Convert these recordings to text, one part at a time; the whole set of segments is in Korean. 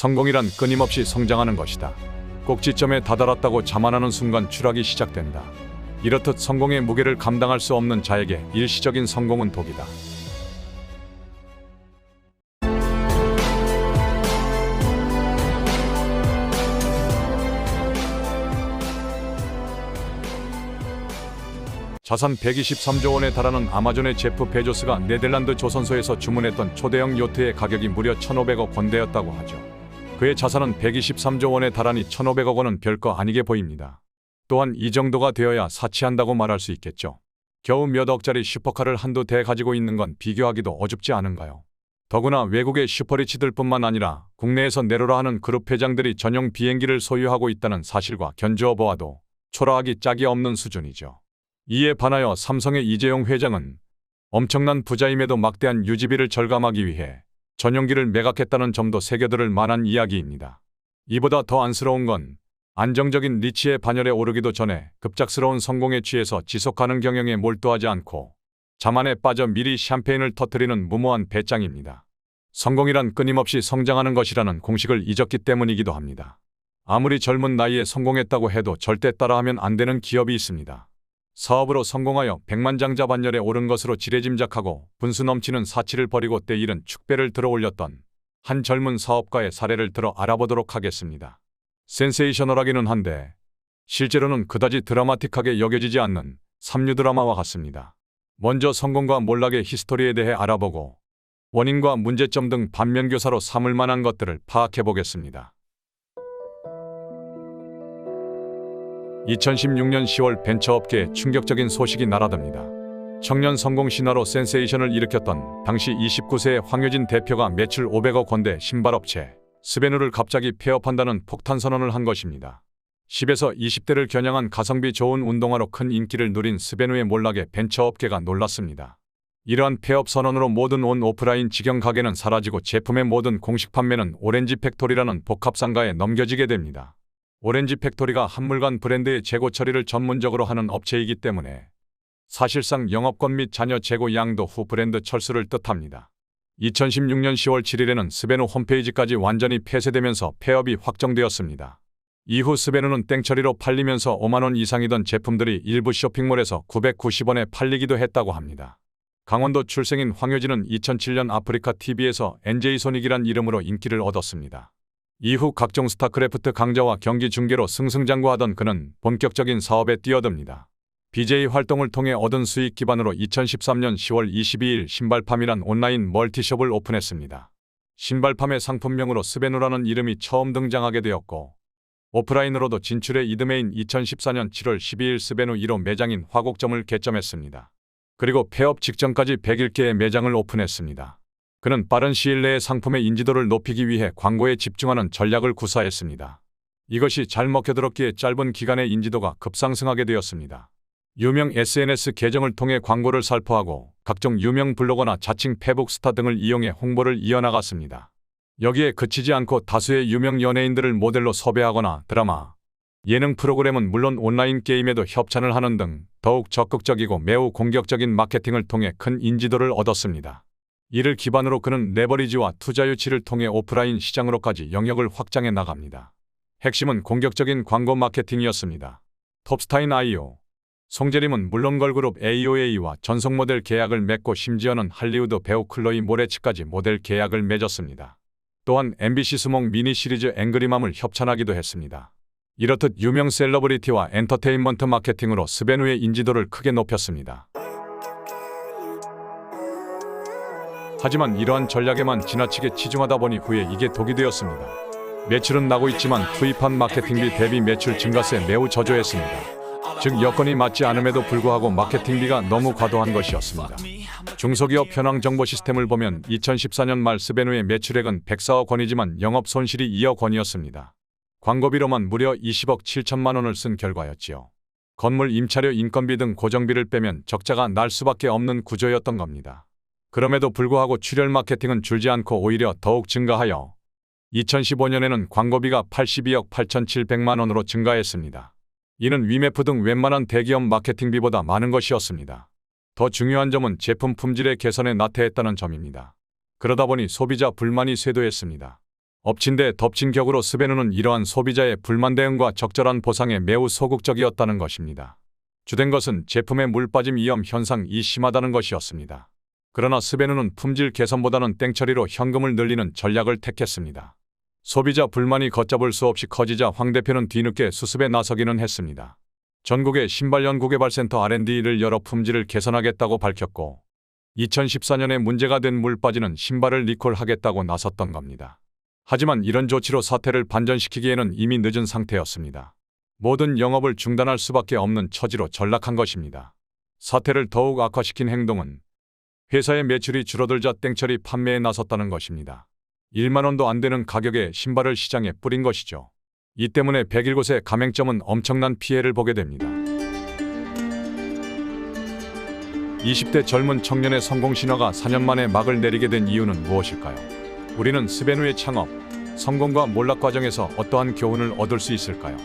성공이란 끊임없이 성장하는 것이다. 꼭지점에 다다랐다고 자만하는 순간 추락이 시작된다. 이렇듯 성공의 무게를 감당할 수 없는 자에게 일시적인 성공은 독이다. 자산 123조 원에 달하는 아마존의 제프 베조스가 네덜란드 조선소에서 주문했던 초대형 요트의 가격이 무려 1,500억 원대였다고 하죠. 그의 자산은 123조 원에 달하니 1,500억 원은 별거 아니게 보입니다. 또한 이 정도가 되어야 사치한다고 말할 수 있겠죠. 겨우 몇 억짜리 슈퍼카를 한두 대 가지고 있는 건 비교하기도 어줍지 않은가요? 더구나 외국의 슈퍼리치들뿐만 아니라 국내에서 내로라 하는 그룹 회장들이 전용 비행기를 소유하고 있다는 사실과 견주어 보아도 초라하기 짝이 없는 수준이죠. 이에 반하여 삼성의 이재용 회장은 엄청난 부자임에도 막대한 유지비를 절감하기 위해 전용기를 매각했다는 점도 새겨들을 만한 이야기입니다. 이보다 더 안쓰러운 건 안정적인 리치의 반열에 오르기도 전에 급작스러운 성공에 취해서 지속가능 경영에 몰두하지 않고 자만에 빠져 미리 샴페인을 터뜨리는 무모한 배짱입니다. 성공이란 끊임없이 성장하는 것이라는 공식을 잊었기 때문이기도 합니다. 아무리 젊은 나이에 성공했다고 해도 절대 따라하면 안 되는 기업이 있습니다. 사업으로 성공하여 백만장자 반열에 오른 것으로 지레짐작하고 분수 넘치는 사치를 벌이고 때일은 축배를 들어올렸던 한 젊은 사업가의 사례를 들어 알아보도록 하겠습니다. 센세이셔널하기는 한데 실제로는 그다지 드라마틱하게 여겨지지 않는 삼류 드라마와 같습니다. 먼저 성공과 몰락의 히스토리에 대해 알아보고 원인과 문제점 등 반면교사로 삼을 만한 것들을 파악해 보겠습니다. 2016년 10월 벤처업계에 충격적인 소식이 날아듭니다. 청년 성공 신화로 센세이션을 일으켰던 당시 29세의 황효진 대표가 매출 500억 원대 신발업체 스베누를 갑자기 폐업한다는 폭탄 선언을 한 것입니다. 10에서 20대를 겨냥한 가성비 좋은 운동화로 큰 인기를 누린 스베누의 몰락에 벤처업계가 놀랐습니다. 이러한 폐업 선언으로 모든 온 오프라인 직영 가게는 사라지고 제품의 모든 공식 판매는 오렌지 팩토리라는 복합상가에 넘겨지게 됩니다. 오렌지 팩토리가 한물간 브랜드의 재고 처리를 전문적으로 하는 업체이기 때문에 사실상 영업권 및 자녀 재고 양도 후 브랜드 철수를 뜻합니다. 2016년 10월 7일에는 스베누 홈페이지까지 완전히 폐쇄되면서 폐업이 확정되었습니다. 이후 스베누는 땡처리로 팔리면서 5만 원 이상이던 제품들이 일부 쇼핑몰에서 990원에 팔리기도 했다고 합니다. 강원도 출생인 황효진은 2007년 아프리카 TV에서 NJ손익이란 이름으로 인기를 얻었습니다. 이후 각종 스타크래프트 강좌와 경기 중계로 승승장구하던 그는 본격적인 사업에 뛰어듭니다. BJ 활동을 통해 얻은 수익 기반으로 2013년 10월 22일 신발팜이란 온라인 멀티숍을 오픈했습니다. 신발팜의 상품명으로 스베누라는 이름이 처음 등장하게 되었고 오프라인으로도 진출의 이듬해인 2014년 7월 12일 스베누 1호 매장인 화곡점을 개점했습니다. 그리고 폐업 직전까지 101개의 매장을 오픈했습니다. 그는 빠른 시일 내에 상품의 인지도를 높이기 위해 광고에 집중하는 전략을 구사했습니다. 이것이 잘 먹혀들었기에 짧은 기간에 인지도가 급상승하게 되었습니다. 유명 SNS 계정을 통해 광고를 살포하고 각종 유명 블로거나 자칭 페북 스타 등을 이용해 홍보를 이어나갔습니다. 여기에 그치지 않고 다수의 유명 연예인들을 모델로 섭외하거나 드라마, 예능 프로그램은 물론 온라인 게임에도 협찬을 하는 등 더욱 적극적이고 매우 공격적인 마케팅을 통해 큰 인지도를 얻었습니다. 이를 기반으로 그는 레버리지와 투자 유치를 통해 오프라인 시장으로까지 영역을 확장해 나갑니다. 핵심은 공격적인 광고 마케팅이었습니다. 톱스타인 아이오, 송재림은 물론 걸그룹 AOA와 전속 모델 계약을 맺고 심지어는 할리우드 배우 클로이 모레츠까지 모델 계약을 맺었습니다. 또한 MBC 수목 미니 시리즈 앵그리맘을 협찬하기도 했습니다. 이렇듯 유명 셀러브리티와 엔터테인먼트 마케팅으로 스베누의 인지도를 크게 높였습니다. 하지만 이러한 전략에만 지나치게 치중하다 보니 후에 이게 독이 되었습니다. 매출은 나고 있지만 투입한 마케팅비 대비 매출 증가세 매우 저조했습니다. 즉 여건이 맞지 않음에도 불구하고 마케팅비가 너무 과도한 것이었습니다. 중소기업 현황 정보 시스템을 보면 2014년 말 스베누의 매출액은 104억 원이지만 영업 손실이 2억 원이었습니다. 광고비로만 무려 20억 7천만 원을 쓴 결과였지요. 건물 임차료 인건비 등 고정비를 빼면 적자가 날 수밖에 없는 구조였던 겁니다. 그럼에도 불구하고 출혈 마케팅은 줄지 않고 오히려 더욱 증가하여 2015년에는 광고비가 82억 8,700만 원으로 증가했습니다. 이는 위메프 등 웬만한 대기업 마케팅비보다 많은 것이었습니다. 더 중요한 점은 제품 품질의 개선에 나태했다는 점입니다. 그러다 보니 소비자 불만이 쇄도했습니다. 엎친 데 덮친 격으로 스베누는 이러한 소비자의 불만 대응과 적절한 보상에 매우 소극적이었다는 것입니다. 주된 것은 제품의 물 빠짐 위험 현상이 심하다는 것이었습니다. 그러나 스베누는 품질 개선보다는 땡처리로 현금을 늘리는 전략을 택했습니다. 소비자 불만이 걷잡을 수 없이 커지자 황 대표는 뒤늦게 수습에 나서기는 했습니다. 전국의 신발 연구개발센터 R&D를 열어 품질을 개선하겠다고 밝혔고 2014년에 문제가 된 물 빠지는 신발을 리콜하겠다고 나섰던 겁니다. 하지만 이런 조치로 사태를 반전시키기에는 이미 늦은 상태였습니다. 모든 영업을 중단할 수밖에 없는 처지로 전락한 것입니다. 사태를 더욱 악화시킨 행동은 회사의 매출이 줄어들자 땡처리 판매에 나섰다는 것입니다. 1만 원도 안 되는 가격의 신발을 시장에 뿌린 것이죠. 이 때문에 101곳의 가맹점은 엄청난 피해를 보게 됩니다. 20대 젊은 청년의 성공 신화가 4년 만에 막을 내리게 된 이유는 무엇일까요? 우리는 스베누의 창업, 성공과 몰락 과정에서 어떠한 교훈을 얻을 수 있을까요?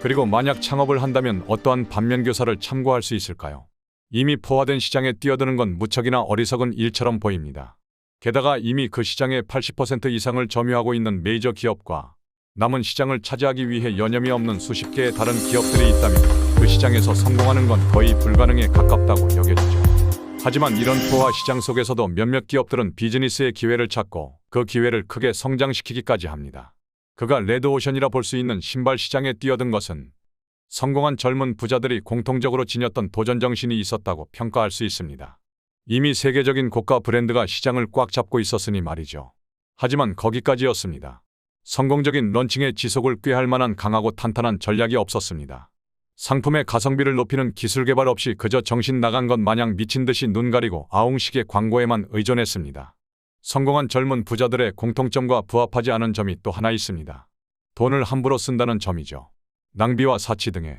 그리고 만약 창업을 한다면 어떠한 반면교사를 참고할 수 있을까요? 이미 포화된 시장에 뛰어드는 건 무척이나 어리석은 일처럼 보입니다. 게다가 이미 그 시장의 80% 이상을 점유하고 있는 메이저 기업과 남은 시장을 차지하기 위해 여념이 없는 수십 개의 다른 기업들이 있다면 그 시장에서 성공하는 건 거의 불가능에 가깝다고 여겨지죠. 하지만 이런 포화 시장 속에서도 몇몇 기업들은 비즈니스의 기회를 찾고 그 기회를 크게 성장시키기까지 합니다. 그가 레드오션이라 볼 수 있는 신발 시장에 뛰어든 것은 성공한 젊은 부자들이 공통적으로 지녔던 도전정신이 있었다고 평가할 수 있습니다. 이미 세계적인 고가 브랜드가 시장을 꽉 잡고 있었으니 말이죠. 하지만 거기까지였습니다. 성공적인 런칭의 지속을 꾀할 만한 강하고 탄탄한 전략이 없었습니다. 상품의 가성비를 높이는 기술 개발 없이 그저 정신 나간 것 마냥 미친 듯이 눈 가리고 아웅식의 광고에만 의존했습니다. 성공한 젊은 부자들의 공통점과 부합하지 않은 점이 또 하나 있습니다. 돈을 함부로 쓴다는 점이죠. 낭비와 사치 등에,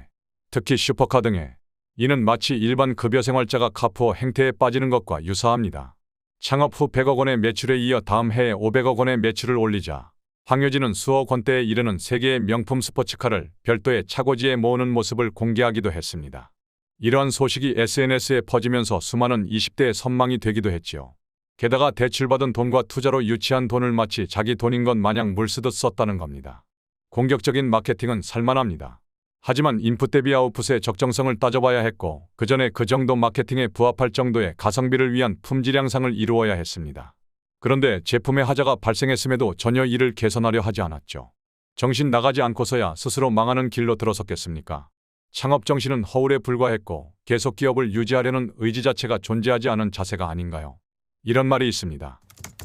특히 슈퍼카 등에. 이는 마치 일반 급여생활자가 카푸어 행태에 빠지는 것과 유사합니다. 창업 후 100억 원의 매출에 이어 다음 해에 500억 원의 매출을 올리자 황효진은 수억 원대에 이르는 세계의 명품 스포츠카를 별도의 차고지에 모으는 모습을 공개하기도 했습니다. 이러한 소식이 SNS에 퍼지면서 수많은 20대의 선망이 되기도 했지요. 게다가 대출받은 돈과 투자로 유치한 돈을 마치 자기 돈인 것 마냥 물쓰듯 썼다는 겁니다. 공격적인 마케팅은 살만합니다. 하지만 인풋 대비 아웃풋의 적정성을 따져봐야 했고 그 전에 그 정도 마케팅에 부합할 정도의 가성비를 위한 품질 향상을 이루어야 했습니다. 그런데 제품의 하자가 발생했음에도 전혀 이를 개선하려 하지 않았죠. 정신 나가지 않고서야 스스로 망하는 길로 들어섰겠습니까? 창업 정신은 허울에 불과했고 계속 기업을 유지하려는 의지 자체가 존재하지 않은 자세가 아닌가요? 이런 말이 있습니다.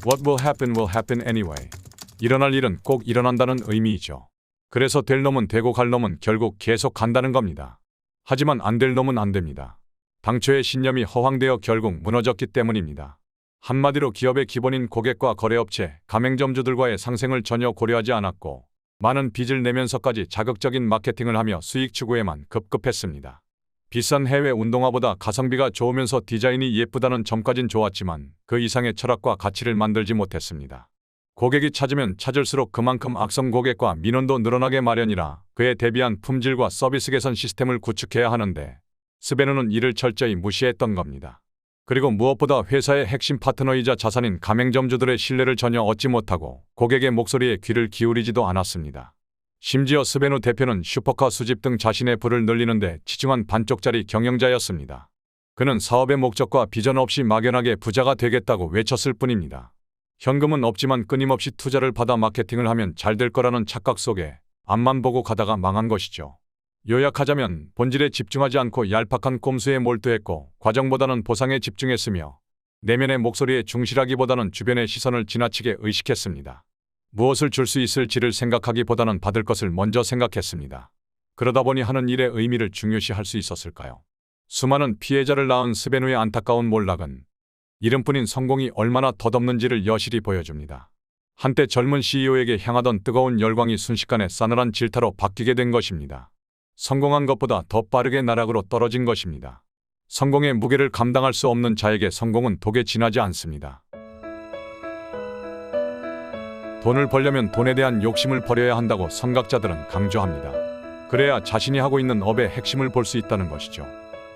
What will happen anyway. 일어날 일은 꼭 일어난다는 의미이죠. 그래서 될 놈은 되고 갈 놈은 결국 계속 간다는 겁니다. 하지만 안 될 놈은 안 됩니다. 당초의 신념이 허황되어 결국 무너졌기 때문입니다. 한마디로 기업의 기본인 고객과 거래업체, 가맹점주들과의 상생을 전혀 고려하지 않았고 많은 빚을 내면서까지 자극적인 마케팅을 하며 수익 추구에만 급급했습니다. 비싼 해외 운동화보다 가성비가 좋으면서 디자인이 예쁘다는 점까진 좋았지만 그 이상의 철학과 가치를 만들지 못했습니다. 고객이 찾으면 찾을수록 그만큼 악성 고객과 민원도 늘어나게 마련이라 그에 대비한 품질과 서비스 개선 시스템을 구축해야 하는데 스베누는 이를 철저히 무시했던 겁니다. 그리고 무엇보다 회사의 핵심 파트너이자 자산인 가맹점주들의 신뢰를 전혀 얻지 못하고 고객의 목소리에 귀를 기울이지도 않았습니다. 심지어 스베누 대표는 슈퍼카 수집 등 자신의 부를 늘리는데 치중한 반쪽짜리 경영자였습니다. 그는 사업의 목적과 비전 없이 막연하게 부자가 되겠다고 외쳤을 뿐입니다. 현금은 없지만 끊임없이 투자를 받아 마케팅을 하면 잘 될 거라는 착각 속에 앞만 보고 가다가 망한 것이죠. 요약하자면 본질에 집중하지 않고 얄팍한 꼼수에 몰두했고 과정보다는 보상에 집중했으며 내면의 목소리에 충실하기보다는 주변의 시선을 지나치게 의식했습니다. 무엇을 줄 수 있을지를 생각하기보다는 받을 것을 먼저 생각했습니다. 그러다 보니 하는 일의 의미를 중요시할 수 있었을까요? 수많은 피해자를 낳은 스베누의 안타까운 몰락은 이름뿐인 성공이 얼마나 덧없는지를 여실히 보여줍니다. 한때 젊은 CEO에게 향하던 뜨거운 열광이 순식간에 싸늘한 질타로 바뀌게 된 것입니다. 성공한 것보다 더 빠르게 나락으로 떨어진 것입니다. 성공의 무게를 감당할 수 없는 자에게 성공은 독에 지나지 않습니다. 돈을 벌려면 돈에 대한 욕심을 버려야 한다고 선각자들은 강조합니다. 그래야 자신이 하고 있는 업의 핵심을 볼 수 있다는 것이죠.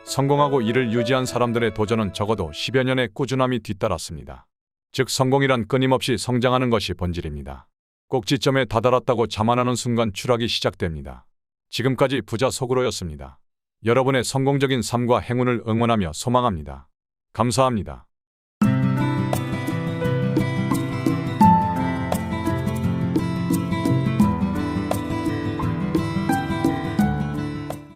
성공하고 이를 유지한 사람들의 도전은 적어도 10여 년의 꾸준함이 뒤따랐습니다. 즉 성공이란 끊임없이 성장하는 것이 본질입니다. 꼭지점에 다다랐다고 자만하는 순간 추락이 시작됩니다. 지금까지 부자 속으로였습니다. 여러분의 성공적인 삶과 행운을 응원하며 소망합니다. 감사합니다.